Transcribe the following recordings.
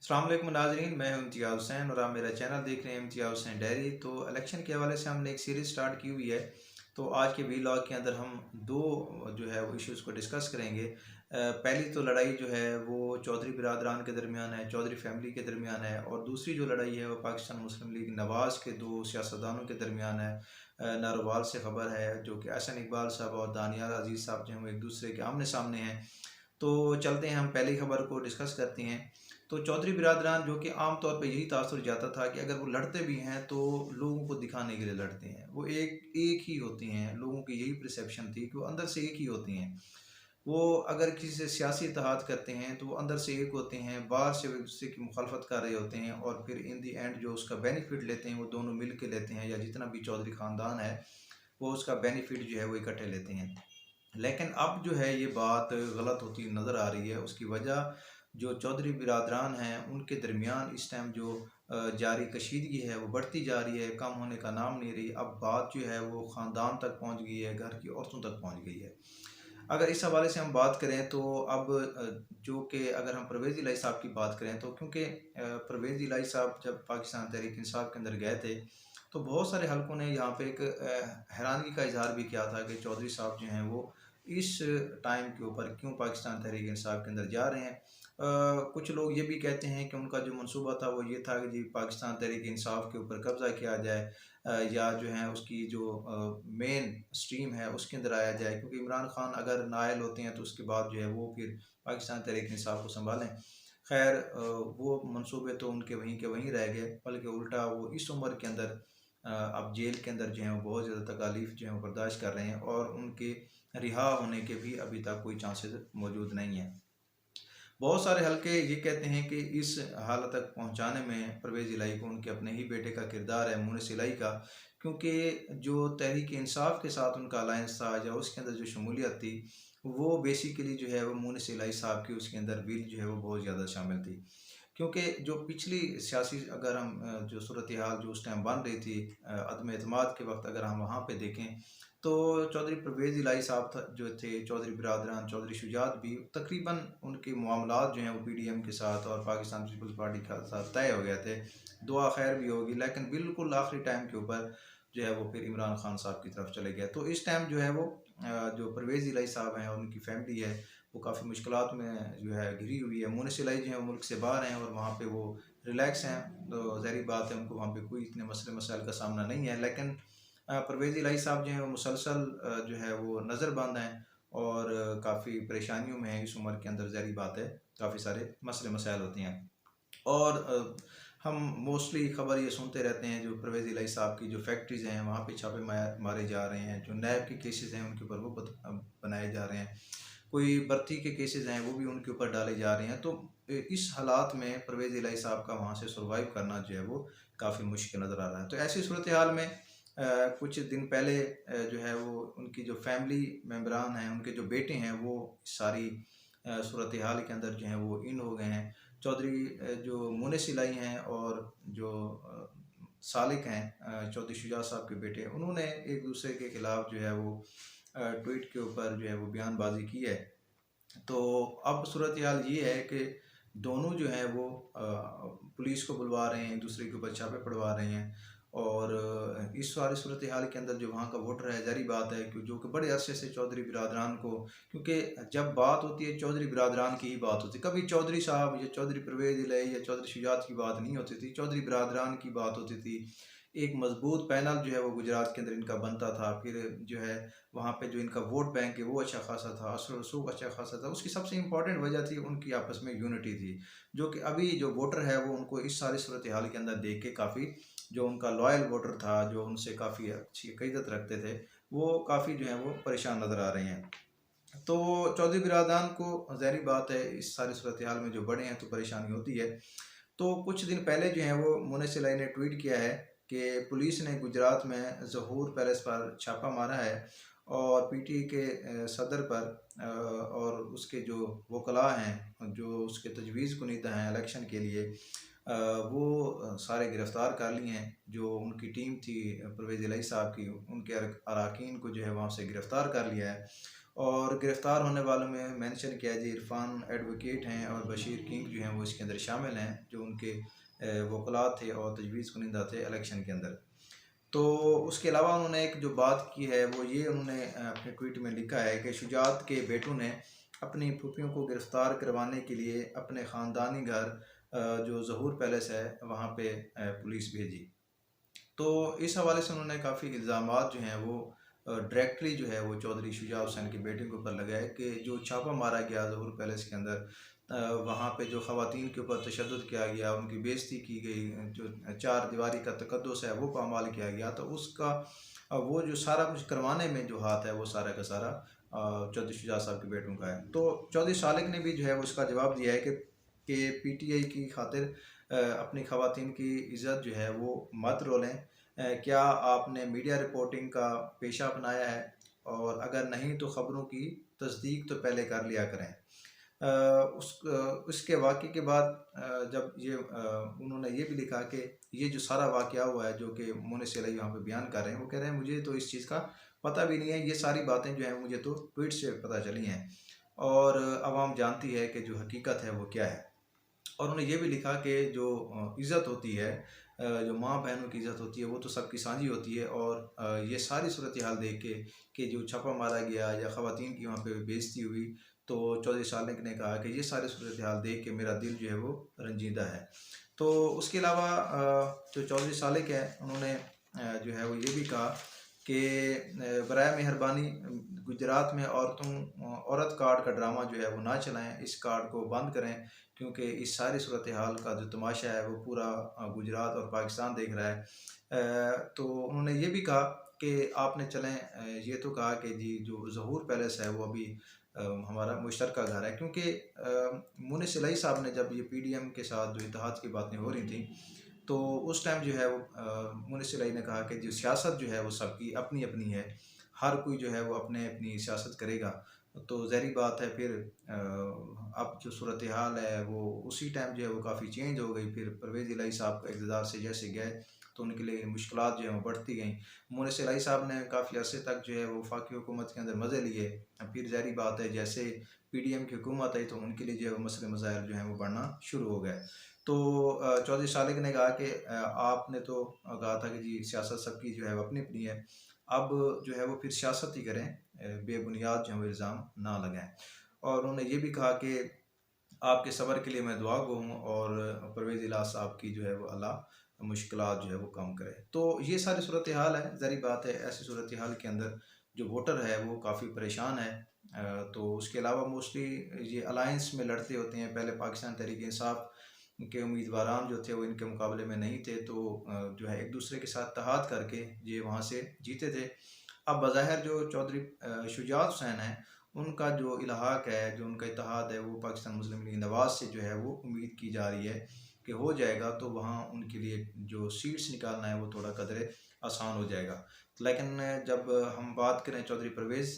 अस्सलाम वालेकुम नाज़रीन, मैं हूं इम्तियाज़ हुसैन और आप मेरा चैनल देख रहे हैं इम्तियाज़ हुसैन डायरी। तो इलेक्शन के हवाले से हमने एक सीरीज़ स्टार्ट की हुई है। तो आज के वीलॉग के अंदर हम दो जो है वो इश्यूज़ को डिस्कस करेंगे। पहली तो लड़ाई जो है वो चौधरी बिरादरान के दरमियान है, चौधरी फैमिली के दरमियान है, और दूसरी जो लड़ाई है वो पाकिस्तान मुस्लिम लीग नवाज़ के दो सियासतदानों के दरमियान है। नारोवाल से ख़बर है जो कि एहसन इकबाल साहब और दानियाल अजीज़ साहब जो हैं वो एक दूसरे के आमने सामने हैं। तो चलते हैं, हम पहली खबर को डिस्कस करते हैं। तो चौधरी बिरादरान जो कि आम तौर पे यही तासुर जाता था कि अगर वो लड़ते भी हैं तो लोगों को दिखाने के लिए लड़ते हैं, वो एक एक ही होती हैं, लोगों की यही परसेप्शन थी कि वो अंदर से एक ही होती हैं। वो अगर किसी से सियासी इत्तेहाद करते हैं तो वो अंदर से एक होते हैं, बाहर से वो एक दूसरे की मुखालफत कर रहे होते हैं, और फिर इन दी एंड जो उसका बेनिफिट लेते हैं वो दोनों मिल के लेते हैं, या जितना भी चौधरी ख़ानदान है वो उसका बेनिफिट जो है वो इकट्ठे लेते हैं। लेकिन अब जो है ये बात गलत होती नज़र आ रही है। उसकी वजह जो चौधरी बिरादरान हैं उनके दरमियान इस टाइम जो जारी कशीदगी है वो बढ़ती जा रही है, कम होने का नाम नहीं रही। अब बात जो है वो ख़ानदान तक पहुंच गई है, घर की औरतों तक पहुंच गई है। अगर इस हवाले से हम बात करें तो अब जो कि अगर हम परवेज़ इलाही साहब की बात करें तो क्योंकि परवेज़ इलाही साहब जब पाकिस्तान तहरीक इंसाफ के अंदर गए थे तो बहुत सारे हलकों ने यहाँ पे एक हैरानगी का इजहार भी किया था कि चौधरी साहब जो हैं वो इस टाइम के ऊपर क्यों पाकिस्तान तहरीक इंसाफ के अंदर जा रहे हैं। कुछ लोग ये भी कहते हैं कि उनका जो मंसूबा था वो ये था कि जी पाकिस्तान तहरीक इंसाफ के ऊपर कब्ज़ा किया जाए, या जो है उसकी जो मेन स्ट्रीम है उसके अंदर आया जाए, क्योंकि इमरान खान अगर नाअहल होते हैं तो उसके बाद जो है वो फिर पाकिस्तान तहरीक इंसाफ को संभालें। खैर वो मंसूबे तो उनके वहीं के वहीं रह गए, बल्कि उल्टा वो इस उम्र के अंदर अब जेल के अंदर जो है वो बहुत ज़्यादा तकालीफ जो है वो बर्दाश्त कर रहे हैं, और उनके रिहा होने के भी अभी तक कोई चांसेस मौजूद नहीं है। बहुत सारे हलके ये कहते हैं कि इस हालत तक पहुंचाने में परवेज़ इलाही को उनके अपने ही बेटे का किरदार है, मुनिस इलाही का, क्योंकि जो तहरीक इंसाफ के साथ उनका अलायंस था या उसके अंदर जो शमूलियत थी वो बेसिकली जो है वो मुनिस इलाही साहब की उसके अंदर विल जो है वो बहुत ज़्यादा शामिल थी। क्योंकि जो पिछली सियासी अगर हम जो सूरत हाल जो उस टाइम बन रही थी अदम एतमाद के वक्त अगर हम वहाँ पे देखें तो चौधरी परवेज़ इलाही साहब जो थे, चौधरी बिरादरान, चौधरी शुजात भी तकरीबन उनके मामलात जो हैं वो पीडीएम के साथ और पाकिस्तान पीपल्स पार्टी के साथ तय हो गए थे। दुआ खैर भी होगी, लेकिन बिल्कुल आखिरी टाइम के ऊपर जो है वो फिर इमरान खान साहब की तरफ चले गए। तो इस टाइम जो है वो जो परवेज़ इलाही साहब हैं और उनकी फैमिली है वो काफ़ी मुश्किलात में जो है घिरी हुई है। मुनिस इलाही जो है वो मुल्क से बाहर हैं और वहाँ पे वो रिलैक्स हैं, तो ज़ाहिर बात है उनको वहाँ पे कोई इतने मसले मसाइल का सामना नहीं है। लेकिन परवेज़ इलाही साहब जो हैं वो मुसलसल जो है वो नज़रबंद हैं और काफ़ी परेशानियों में हैं इस उम्र के अंदर। ज़ाहिर बात है काफ़ी सारे मसले मसाइल होते हैं, और हम मोस्टली खबर ये सुनते रहते हैं जो परवेज़ इलाही साहब की जो फैक्ट्रीज़ हैं वहाँ पे छापे मारे जा रहे हैं, जो नैब के केसेस हैं उनके ऊपर वो बनाए जा रहे हैं, कोई भर्ती के केसेस हैं वो भी उनके ऊपर डाले जा रहे हैं। तो इस हालात में परवेज़ इलाही साहब का वहाँ से सर्वाइव करना जो है वो काफ़ी मुश्किल नज़र आ रहा है। तो ऐसी सूरत हाल में कुछ दिन पहले जो है वो उनकी जो फैमिली मेम्बरान हैं, उनके जो बेटे हैं वो सारी सूरत हाल के अंदर जो है वो इन हो गए हैं। चौधरी जो मुनिस इलाही हैं और जो सालिक हैं चौधरी शुजात साहब के बेटे, उन्होंने एक दूसरे के खिलाफ जो है वो ट्वीट के ऊपर जो है वो बयानबाजी की है। तो अब सूरत हाल ये है कि दोनों जो हैं वो पुलिस को बुलवा रहे हैं, एक दूसरे के ऊपर छापे पड़वा रहे हैं, और इस सारी सूरत हाल के अंदर जो वहाँ का वोटर है, ज़ाहिर बात है कि जो कि बड़े अरसे से चौधरी बिरादरान को, क्योंकि जब बात होती है चौधरी बिरादरान की ही बात होती है, कभी चौधरी साहब या चौधरी परवेज़ इलाही या चौधरी शुजात की बात नहीं होती थी, चौधरी बिरादरान की बात होती थी। एक मजबूत पैनल जो है वो गुजरात के अंदर इनका बनता था, फिर जो है वहाँ पे जो इनका वोट बैंक है वो अच्छा खासा था, असर रसूख अच्छा खासा था। उसकी सबसे इम्पॉर्टेंट वजह थी उनकी आपस में यूनिटी थी, जो कि अभी जो वोटर है वो उनको इस सारी सूरत हाल के अंदर देख के काफ़ी, जो उनका लॉयल वोटर था जो उनसे काफ़ी अच्छी अकीदत रखते थे, वो काफ़ी जो है वो परेशान नज़र आ रहे हैं। तो चौधरी बिरादरान को ज़ाहिर बात है इस सारी सूरत हाल में जो बड़े हैं तो परेशानी होती है। तो कुछ दिन पहले जो है वो मुनिस इलाही ने ट्वीट किया है कि पुलिस ने गुजरात में ज़हूर पैलेस पर छापा मारा है, और पीटीआई के सदर पर और उसके जो वकला हैं जो उसके तजवीज़ कुनीदा हैं इलेक्शन के लिए, वो सारे गिरफ़्तार कर लिए हैं। जो उनकी टीम थी परवेज़ इलाही साहब की, उनके अरकान को जो है वहाँ से गिरफ़्तार कर लिया है, और गिरफ़्तार होने वालों में मेंशन किया जी इरफान एडवोकेट हैं और बशीर किंग जो हैं वो इसके अंदर शामिल हैं, जो उनके वकला थे और तजवीज़ कुनिंदा थे इलेक्शन के अंदर। तो उसके अलावा उन्होंने एक जो बात की है वो ये उन्होंने अपने ट्वीट में लिखा है कि शुजात के बेटों ने अपनी फूफियों को गिरफ़्तार करवाने के लिए अपने ख़ानदानी घर जो ज़हूर पैलेस है वहाँ पे पुलिस भेजी। तो इस हवाले से उन्होंने काफ़ी इल्ज़ामात जो हैं वो डायरेक्टली जो है वो चौधरी शुजा हुसैन के बेटे के ऊपर लगाए कि जो छापा मारा गया ज़हूर पैलेस के अंदर, वहाँ पे जो ख़वातीन के ऊपर तशद्दुद किया गया, उनकी बेइज़्ज़ती की गई, जो चार दीवारी का तकद्दुस है वो पामाल किया गया, तो उसका वो जो सारा कुछ करवाने में जो हाथ है वो सारा का सारा चौधरी शुजा साहब के बेटों का है। तो चौधरी सालिक ने भी जो है वो उसका जवाब दिया है कि पीटीआई की खातिर अपनी ख़वातीन की इज़्ज़त जो है वो मत रोलें। क्या आपने मीडिया रिपोर्टिंग का पेशा अपनाया है, और अगर नहीं तो ख़बरों की तस्दीक तो पहले कर लिया करें। उसके वाक़े के बाद जब ये उन्होंने ये भी लिखा कि ये जो सारा वाक़या हुआ है जो कि मोनिस इलाही यहाँ पे बयान कर रहे हैं, वो कह रहे हैं मुझे तो इस चीज़ का पता भी नहीं है, ये सारी बातें जो हैं मुझे तो ट्वीट से पता चली हैं और आवाम जानती है कि जो हकीकत है वो क्या है। और उन्होंने ये भी लिखा कि जो इज़्ज़त होती है, जो माँ बहनों की इज़्ज़त होती है वो तो सबकी साझी होती है, और ये सारी सूरत हाल देख के कि जो छापा मारा गया या ख़वातीन की वहाँ पे बेइज़्ज़ती हुई, तो चौधरी सालिक ने कहा कि ये सारी सूरत हाल देख के मेरा दिल जो है वो रंजीदा है। तो उसके अलावा जो चौधरी सालिक है उन्होंने जो है वो ये भी कहा कि बराए मेहरबानी गुजरात में औरत कार्ड का ड्रामा जो है वो ना चलाएं, इस कार्ड को बंद करें, क्योंकि इस सारी सूरत हाल का जो तमाशा है वो पूरा गुजरात और पाकिस्तान देख रहा है। तो उन्होंने ये भी कहा कि आपने चलें, ये तो कहा कि जी जो ज़हूर पैलेस है वो अभी हमारा मुश्तरका घर है, क्योंकि मुनिस इलाही साहब ने जब ये पीडीएम के साथ जो इत्तेहाद की बातें हो रही थी, तो उस टाइम जो है वो मुनिस इलाही ने कहा कि जो सियासत जो है वो सबकी अपनी अपनी है, हर कोई जो है वो अपने अपनी सियासत करेगा। तो ज़ाहिर बात है फिर अब जो सूरत हाल है वो उसी टाइम जो है वो काफ़ी चेंज हो गई। फिर परवेज़ इलाही साहब का इक़्तिदार से जैसे गए तो उनके लिए मुश्किलात जो है वो बढ़ती गईं। मुनिस इलाही साहब ने काफ़ी अरसे तक जो है वो वफाकी हुकूमत के अंदर मज़े लिए। फिर ज़ाहिर बात है जैसे पीडीएम की हुकूमत आई तो उनके लिए जो है वो मसले मसाइल जो हैं वो बढ़ना शुरू हो गए। तो चौधरी सालिक ने कहा कि आपने तो कहा था कि जी सियासत सबकी जो है वो अपनी अपनी है, अब जो है वो फिर सियासत ही करें, बेबुनियाद जो है वो इल्ज़ाम ना लगाएं। और उन्होंने ये भी कहा कि आपके सब्र के लिए मैं दुआ गो हूँ, और परवेज़ इलाही साहब की जो है वो अल्लाह मुश्किलात जो है वो कम करे। तो ये सारी सूरत हाल है, ज़ाहिर बात है ऐसी सूरत हाल के अंदर जो वोटर है वो काफ़ी परेशान है। तो उसके अलावा मोस्टली ये अलायंस में लड़ते होते हैं, पहले पाकिस्तान तहरीक इंसाफ के उम्मीदवारान जो थे वो इनके मुकाबले में नहीं थे, तो जो है एक दूसरे के साथ इत्तेहाद करके ये वहाँ से जीते थे। अब बज़ाहिर जो चौधरी शुजात हुसैन हैं, उनका जो इल्हाक है, जो उनका इत्तेहाद है, वो पाकिस्तान मुस्लिम लीग नवाज़ से जो है वो उम्मीद की जा रही है कि हो जाएगा, तो वहाँ उनके लिए जो सीट्स निकालना है वो थोड़ा कदरे आसान हो जाएगा। लेकिन जब हम बात करें चौधरी परवेज़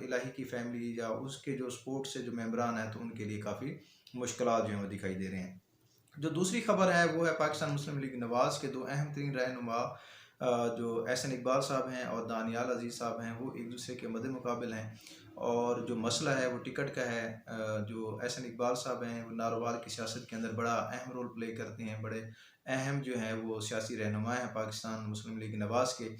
इलाही की फैमिली या उसके जो सपोर्ट से जो मेंबरान हैं, तो उनके लिए काफ़ी मुश्किलात जो हैं वो दिखाई दे रहे हैं। जो दूसरी खबर है वो है पाकिस्तान मुस्लिम लीग नवाज़ के दो अहम तरीन रहनुमा जो एहसन इकबाल साहब हैं और दानियाल अजीज़ साहब हैं, वो एक दूसरे के मद्दे मुकाबिल हैं, और जो मसला है वो टिकट का है। जो एहसन इकबाल साहब हैं वो नारोवाल की सियासत के अंदर बड़ा अहम रोल प्ले करते हैं, बड़े अहम जो हैं वो सियासी रहनुमा हैं पाकिस्तान मुस्लिम लीग नवाज़ के।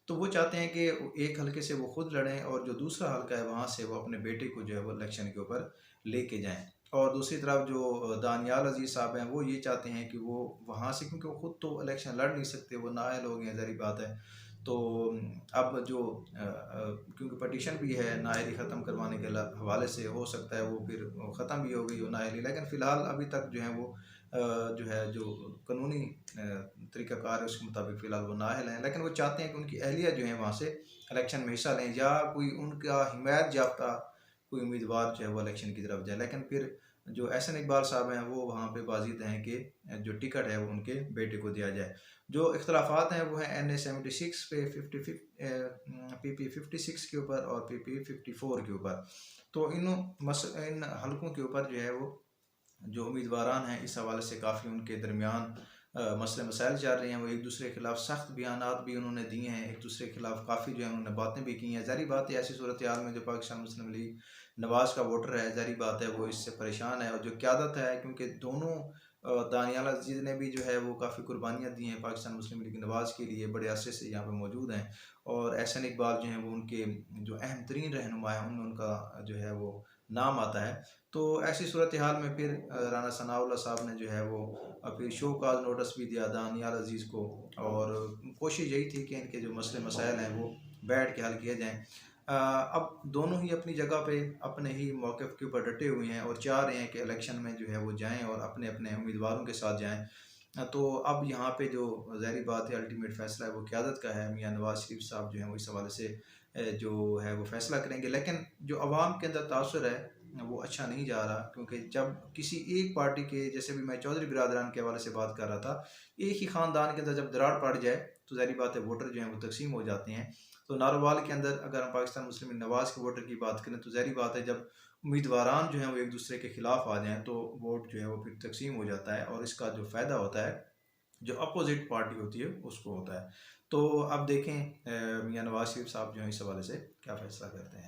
तो वो चाहते हैं कि एक हल्के से वो खुद लड़ें, और जो दूसरा हल्का है वहाँ से वो अपने बेटे को जो है वो इलेक्शन के ऊपर लेके जाएं। और दूसरी तरफ जो दानियाल अजीज़ साहब हैं वो ये चाहते हैं कि वो वहाँ से, क्योंकि वो ख़ुद तो इलेक्शन लड़ नहीं सकते, वो नाअहल हो गए हैं, ज़ाहिर बात है। तो अब जो क्योंकि पटिशन भी है नाअहली ख़त्म करवाने के हवाले से, हो सकता है वो फिर ख़त्म भी हो गई हो नाअहली, लेकिन फ़िलहाल अभी तक जो है वो जो है जो कानूनी तरीक़ाकार है उसके मुताबिक फ़िलहाल वो नाअहल हैं, लेकिन वो चाहते हैं कि उनकी अहलिया जो है वहाँ से इलेक्शन में हिस्सा लें, या कोई उनका हिमायत याफ्ता कोई उम्मीदवार जो है वो इलेक्शन की तरफ जाए। लेकिन फिर जो एहसन इकबाल साहब हैं वो वहाँ पे बाज़िद हैं कि जो टिकट है वो उनके बेटे को दिया जाए। जो इख्तलाफात हैं वो हैं NA 76 पे 55 PP 56 के ऊपर और PP 54 के ऊपर। तो इन हलकों के ऊपर जो है वो जो उम्मीदवारान हैं इस हवाले से काफ़ी उनके दरमियान मसले मसाइल चल रहे हैं, वो एक दूसरे के खिलाफ सख्त बयानात भी उन्होंने दिए हैं, एक दूसरे के खिलाफ काफ़ी जो है उन्होंने बातें भी की हैं। ज़ाहिर बात है ऐसी सूरत हाल में जो पाकिस्तान मुस्लिम लीग नवाज़ का वोटर है, ज़ाहिर बात है वो इससे परेशान है। और जो क़यादत है, क्योंकि दोनों दानियाल अज़ीज़ ने भी जो है वो काफ़ी कुर्बानियाँ दी हैं पाकिस्तान मुस्लिम लीग नवाज़ के लिए, बड़े अरसे से यहाँ पे मौजूद हैं। और एहसन इकबाल जो हैं वो उनके जो अहम तरीन रहनुमा हैं, उनमें उनका जो है वो नाम आता है। तो ऐसी सूरत हाल में फिर राना सनाउल्लाह साहब ने जो है वो फिर शो काज नोटिस भी दिया दानियाल अज़ीज़ को, और कोशिश यही थी कि इनके जो मसले मसाइल हैं वो बैठ के हल किए जाएँ। अब दोनों ही अपनी जगह पे अपने ही मौक़िफ़ के ऊपर डटे हुए हैं और चाह रहे हैं कि इलेक्शन में जो है वो जाएँ और अपने अपने उम्मीदवारों के साथ जाएँ। तो अब यहाँ पे जो ज़ाहिर बात है अल्टीमेट फ़ैसला है वो क़यादत का है। मियाँ नवाज़ शरीफ साहब जो हैं वो इस हवाले से जो है वो फ़ैसला करेंगे। लेकिन जो अवाम के अंदर तासुर है वो अच्छा नहीं जा रहा, क्योंकि जब किसी एक पार्टी के, जैसे भी मैं चौधरी बिरादरान के हवाले से बात कर रहा था, एक ही ख़ानदान के अंदर जब दरार पड़ जाए तो ज़ाहिर बात है वोटर जो हैं वो तकसीम हो जाते हैं। तो नारोवाल के अंदर अगर हम पाकिस्तान मुस्लिम लीग नवाज़ के वोटर की बात करें तो ज़ाहिर बात है जब उम्मीदवारान जो हैं वो एक दूसरे के खिलाफ आ जाएँ तो वोट जो है वो फिर तकसीम हो जाता है, और इसका जो फ़ायदा होता है जो अपोजिट पार्टी होती है उसको होता है। तो अब देखें मियाँ नवाज़ शरीफ साहब जो हैं इस हवाले से क्या फ़ैसला करते हैं।